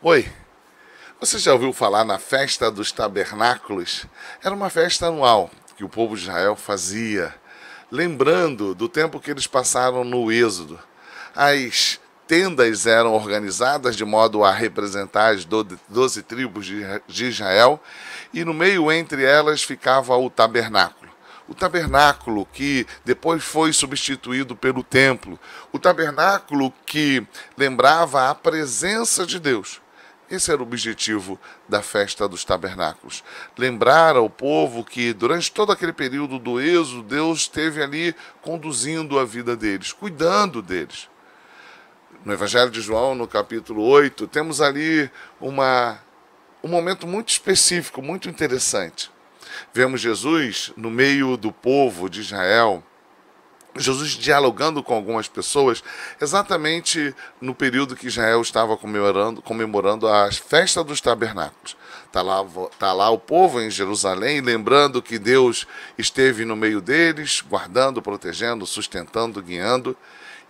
Oi, você já ouviu falar na Festa dos Tabernáculos? Era uma festa anual que o povo de Israel fazia, lembrando do tempo que eles passaram no Êxodo. As tendas eram organizadas de modo a representar as 12 tribos de Israel, e no meio entre elas ficava o tabernáculo. O tabernáculo que depois foi substituído pelo templo. O tabernáculo que lembrava a presença de Deus. Esse era o objetivo da festa dos tabernáculos. Lembrar ao povo que durante todo aquele período do êxodo, Deus esteve ali conduzindo a vida deles, cuidando deles. No Evangelho de João, no capítulo 8, temos ali um momento muito específico, muito interessante. Vemos Jesus no meio do povo de Israel, Jesus dialogando com algumas pessoas, exatamente no período que Israel estava comemorando a festa dos tabernáculos. Tá lá o povo em Jerusalém, lembrando que Deus esteve no meio deles, guardando, protegendo, sustentando, guiando,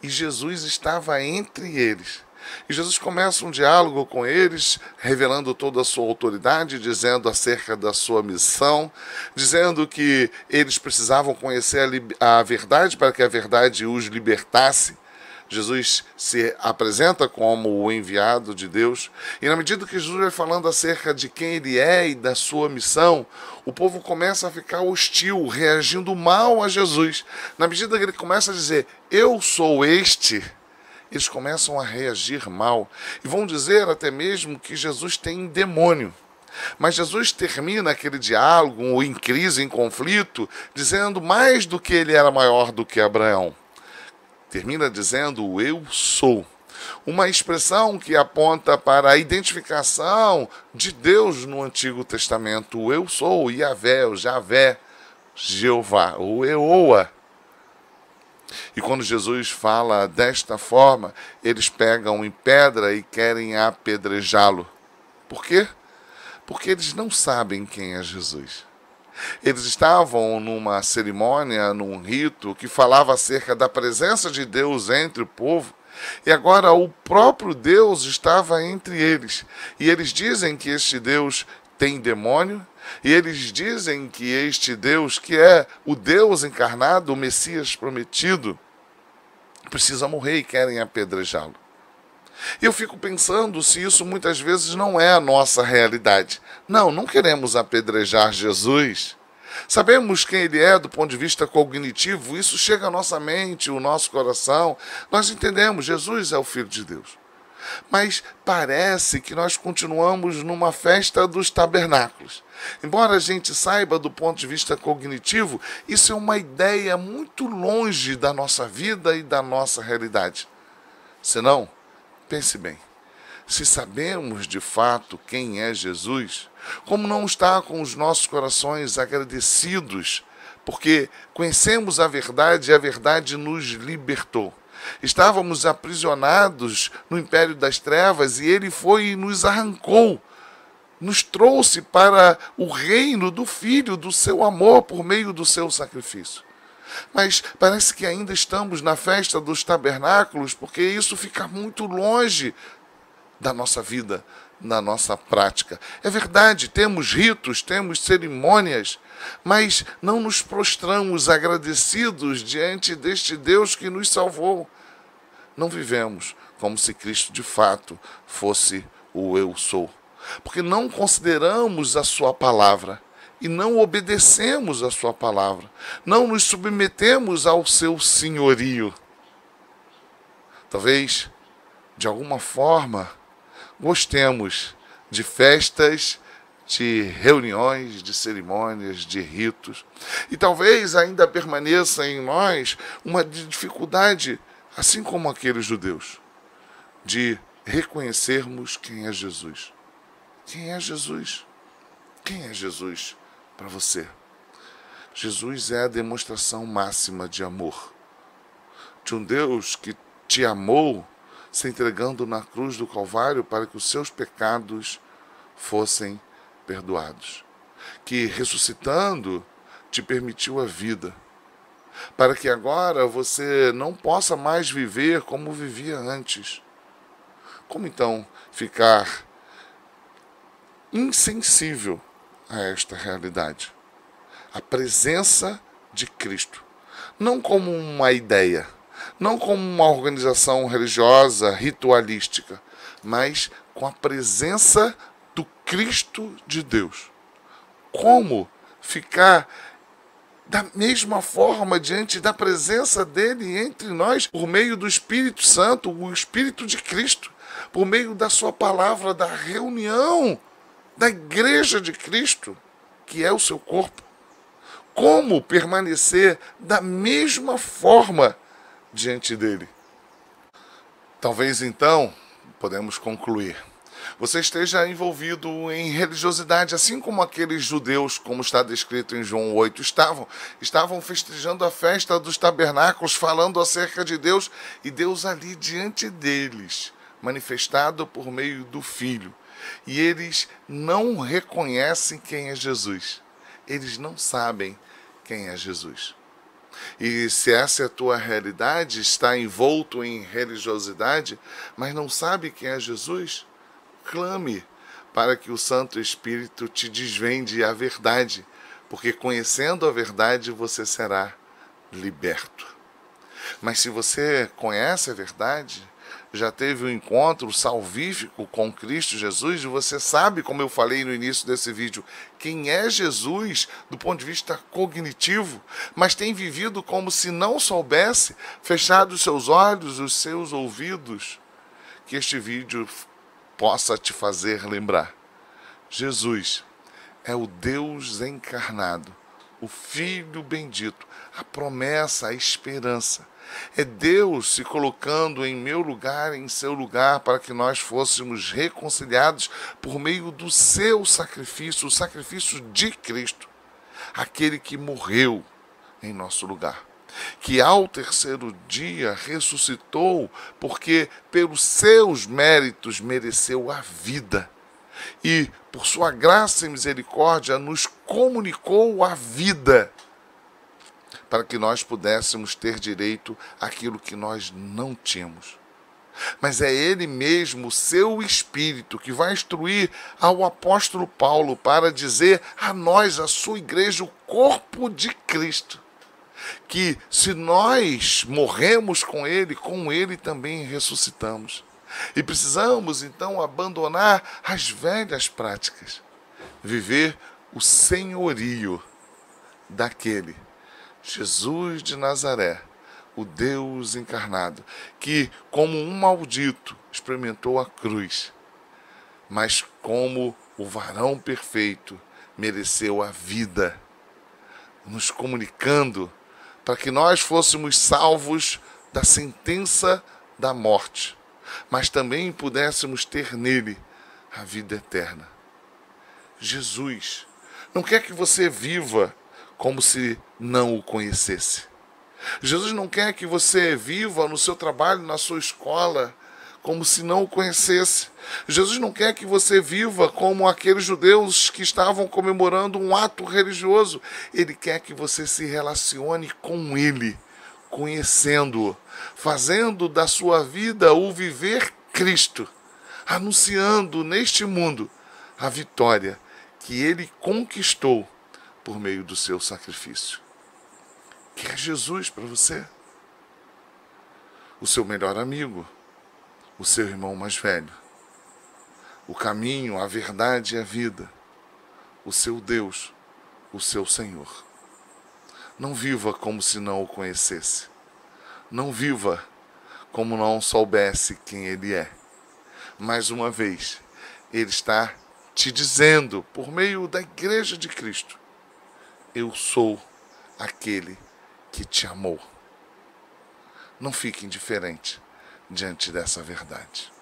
e Jesus estava entre eles. E Jesus começa um diálogo com eles, revelando toda a sua autoridade, dizendo acerca da sua missão, dizendo que eles precisavam conhecer a verdade para que a verdade os libertasse. Jesus se apresenta como o enviado de Deus, e na medida que Jesus vai falando acerca de quem ele é e da sua missão, o povo começa a ficar hostil, reagindo mal a Jesus. Na medida que ele começa a dizer, eu sou este, eles começam a reagir mal e vão dizer até mesmo que Jesus tem demônio. Mas Jesus termina aquele diálogo em crise, em conflito, dizendo mais do que ele era maior do que Abraão. Termina dizendo, eu sou. Uma expressão que aponta para a identificação de Deus no Antigo Testamento. O eu sou, o Yahvé, o Javé, Jeová, o Eoa. E quando Jesus fala desta forma, eles pegam em pedra e querem apedrejá-lo. Por quê? Porque eles não sabem quem é Jesus. Eles estavam numa cerimônia, num rito, que falava acerca da presença de Deus entre o povo, e agora o próprio Deus estava entre eles. E eles dizem que este Deus tem demônio, e eles dizem que este Deus, que é o Deus encarnado, o Messias prometido, precisa morrer e querem apedrejá-lo. E eu fico pensando se isso muitas vezes não é a nossa realidade. Não queremos apedrejar Jesus. Sabemos quem ele é do ponto de vista cognitivo, isso chega à nossa mente, o nosso coração. Nós entendemos, Jesus é o Filho de Deus. Mas parece que nós continuamos numa festa dos tabernáculos. Embora a gente saiba do ponto de vista cognitivo, isso é uma ideia muito longe da nossa vida e da nossa realidade. Senão, pense bem, se sabemos de fato quem é Jesus, como não está com os nossos corações agradecidos, porque conhecemos a verdade e a verdade nos libertou. Estávamos aprisionados no império das trevas e ele foi e nos arrancou, nos trouxe para o reino do Filho, do seu amor, por meio do seu sacrifício. Mas parece que ainda estamos na festa dos tabernáculos, porque isso fica muito longe da nossa vida, na nossa prática. É verdade, temos ritos, temos cerimônias, mas não nos prostramos agradecidos diante deste Deus que nos salvou. Não vivemos como se Cristo de fato fosse o eu sou, porque não consideramos a sua palavra e não obedecemos a sua palavra, não nos submetemos ao seu senhorio. Talvez, de alguma forma, gostemos de festas, de reuniões, de cerimônias, de ritos. E talvez ainda permaneça em nós uma dificuldade, assim como aqueles judeus, de reconhecermos quem é Jesus. Quem é Jesus? Quem é Jesus para você? Jesus é a demonstração máxima de amor. De um Deus que te amou, se entregando na cruz do Calvário para que os seus pecados fossem perdoados. Que ressuscitando te permitiu a vida, para que agora você não possa mais viver como vivia antes. Como então ficar insensível a esta realidade. A presença de Cristo. Não como uma ideia, não como uma organização religiosa, ritualística, mas com a presença do Cristo de Deus. Como ficar da mesma forma diante da presença dele entre nós, por meio do Espírito Santo, o Espírito de Cristo, por meio da sua palavra, da reunião da igreja de Cristo, que é o seu corpo. Como permanecer da mesma forma diante dele? Talvez então, podemos concluir, você esteja envolvido em religiosidade, assim como aqueles judeus, como está descrito em João 8, estavam festejando a festa dos tabernáculos, falando acerca de Deus, e Deus ali diante deles, manifestado por meio do Filho. E eles não reconhecem quem é Jesus. Eles não sabem quem é Jesus. E se essa é a tua realidade, está envolto em religiosidade, mas não sabe quem é Jesus, clame para que o Santo Espírito te desvende a verdade, porque conhecendo a verdade você será liberto. Mas se você conhece a verdade, já teve um encontro salvífico com Cristo Jesus, e você sabe, como eu falei no início desse vídeo, quem é Jesus do ponto de vista cognitivo, mas tem vivido como se não soubesse, fechado os seus olhos, os seus ouvidos, que este vídeo possa te fazer lembrar. Jesus é o Deus encarnado, o Filho bendito, a promessa, a esperança. É Deus se colocando em meu lugar, em seu lugar, para que nós fôssemos reconciliados por meio do seu sacrifício, o sacrifício de Cristo, aquele que morreu em nosso lugar, que ao terceiro dia ressuscitou, porque pelos seus méritos mereceu a vida, e por sua graça e misericórdia nos comunicou a vida, para que nós pudéssemos ter direito àquilo que nós não tínhamos. Mas é Ele mesmo, o seu Espírito, que vai instruir ao apóstolo Paulo para dizer a nós, a sua igreja, o corpo de Cristo, que se nós morremos com Ele também ressuscitamos. E precisamos então abandonar as velhas práticas, viver o senhorio daquele Jesus de Nazaré, o Deus encarnado, que como um maldito experimentou a cruz, mas como o varão perfeito mereceu a vida, nos comunicando para que nós fôssemos salvos da sentença da morte, mas também pudéssemos ter nele a vida eterna. Jesus não quer que você viva como se não o conhecesse. Jesus não quer que você viva no seu trabalho, na sua escola, como se não o conhecesse. Jesus não quer que você viva como aqueles judeus que estavam comemorando um ato religioso. Ele quer que você se relacione com Ele, conhecendo-o, fazendo da sua vida o viver Cristo, anunciando neste mundo a vitória que Ele conquistou por meio do seu sacrifício. Que é Jesus para você? O seu melhor amigo, o seu irmão mais velho, o caminho, a verdade e a vida, o seu Deus, o seu Senhor. Não viva como se não o conhecesse. Não viva como não soubesse quem Ele é. Mais uma vez, Ele está te dizendo, por meio da Igreja de Cristo, eu sou aquele que te amou. Não fique indiferente diante dessa verdade.